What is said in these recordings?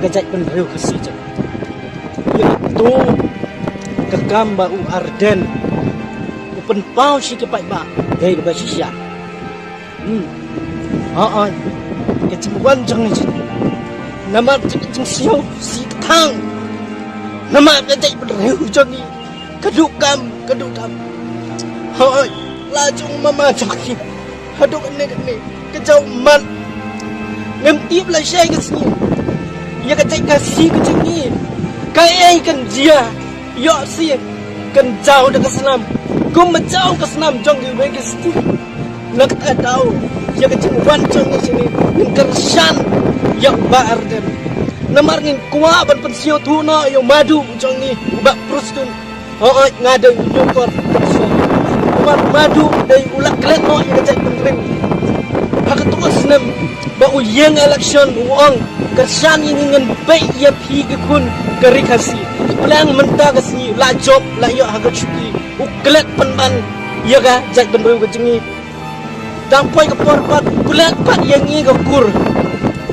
kajak penreu kasih jong ya tu kekam ba u arden upen pau si ke pai ba dei ba si sia ke cimbuan jong ni nama jing siu si tang nama kajak penreu jong ni kedukam hoi lajung mama jong ni haduk ni kejauh mat ngem tiếp lại xe cái gì ya cái chạy cái gì cái chừng gì cái ai cần dia yo si cần jauh được cái senam kum jauh cái senam trong cái cái gì nak tak tahu ya cái chừng van trong cái sini yang kersan yang barden namar ngin kuah ban pensio tu no yo madu trong ni ubak prostun ngadeng nyokor ubak madu dari ulak kelet no ya cái chạy penrem hak tu senam bau yang election uang kersan ini dengan baik ya pi ke kun kerikasi ulang mentah ke sini la job la yo harga cuti uklet penban ya ga jat benru ke jengi dampoi ke porpat kulat pat yang ni ke kur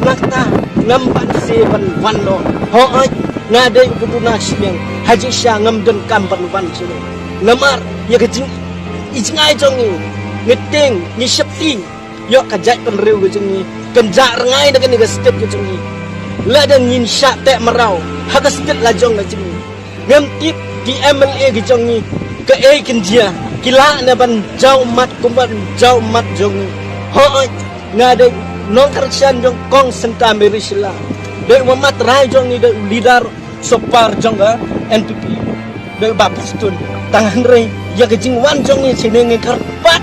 nakta ngampan se ban wan no ho ai ngadai buduna siang haji sya ngam den kam ban wan sini namar ya ke jing ijngai jongi ngeting ni septing yo kajak penreu ke jengi kenjak rengai dengan ni stet ke jengi la dan yin syak tek merau hak stet la jong ke jengi ngam tip di MLA ke jengi ke kenjia kila na ban jau mat kumban jau mat jong ho ngade non kersian jong kong senta merisila de mamat rai jong ni de leader sopar jong ga NPP de bapustun tangan rei ya ke jingwan jong ni sini ngekarpat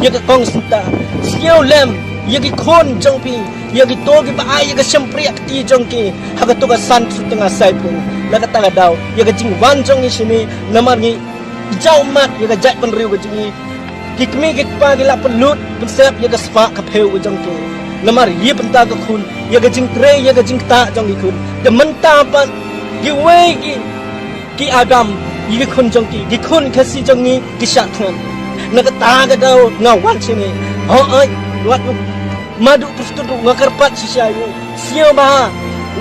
ya ke kong senta siau lem ya ki kon jong pi ya ki to ki ba ya ki sempri akti jong ki ha to ka san su tengah sai pun la ka ta dau ya ka jing wan jong ni sini namar ni jau mat ya ka jat pen riu ka jing ki kmi ki pa ki la pelut pensep ya ka spa ka peu jong ki namar ye penta ka kun ya ka jing tre ya ka jing ta jong ki kun de menta pa ki we ki adam ye ki kun jong ki kun ka si jong ni ki sha thon na ka ta ka dau ngawan sini ai wat madu pustudu ngakarpat sisayu siapa bah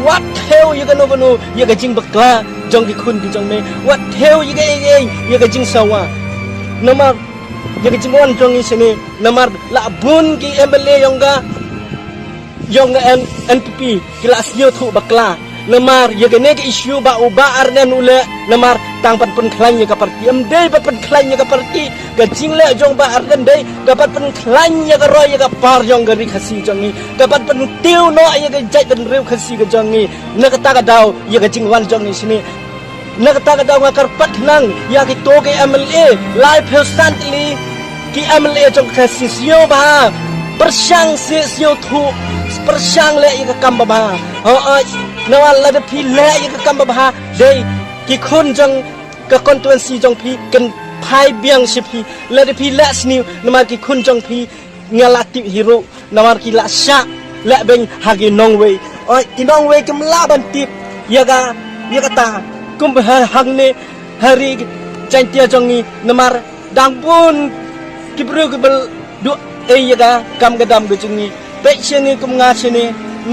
wat hell ya kan no ya gajing bakla jong di kun di jong me wat hell ya gajing sawa namar ya gajing wan jong ni sini namar la bun ki MLA yongga NPP kila sio thu bakla namar ya gane ke isu ba uba ardan ule namar tangpat pen klanya ka parti dei pat pen klanya ka parti gajing le jong ba ardan dei dapat pen klanya ka roy ka par jong gari khasi jong ni dapat pen tiu no ya ga jai pen rew khasi ka jong ni na ka ta ka daw ya gajing wan jong ni sini na ka ta ka daw ngakar pat nang ya ki to ke MLA live constantly ki MLA jong khasi sio ba persang si sio thu persang le ya ka kam ba nawal la de pi le ya ka kam ba dei ki khun jong ka constituency jong pi kan phai biang si pi la de pi la sniu namar ki khun jong pi ngalati hero namar ki la sha la ben hagi nongwei ki nongwei kem la ban tip ya ka ta kum hang ne hari chantia jong ni namar dangbun ki bru ke bel du ya ka kam gadam ge jong ni pe cheni kum nga cheni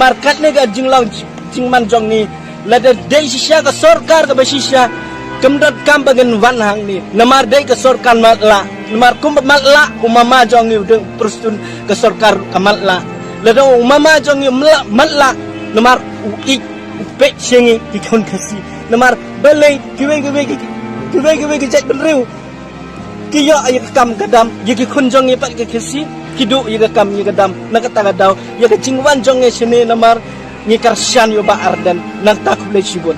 market ne ga jinglang jingman jong ni la de dei sisya ka sarkar ka basisya kemdot kam bagen wan hang ni namar dei ka sarkar matla namar kum matla umama jong ni de prustun ka sarkar kamatla la de umama jong ni matla namar u pe chengi ki kon kasi namar belai kiwe ki jat benriu ki yo ay kam kadam ye ki khun jong ni pat ka kasi kidu ye ka kam ye kadam na ka ta daw ye ka jingwan jong ni sini namar ni karsian yo ba ardan nak tak boleh sibun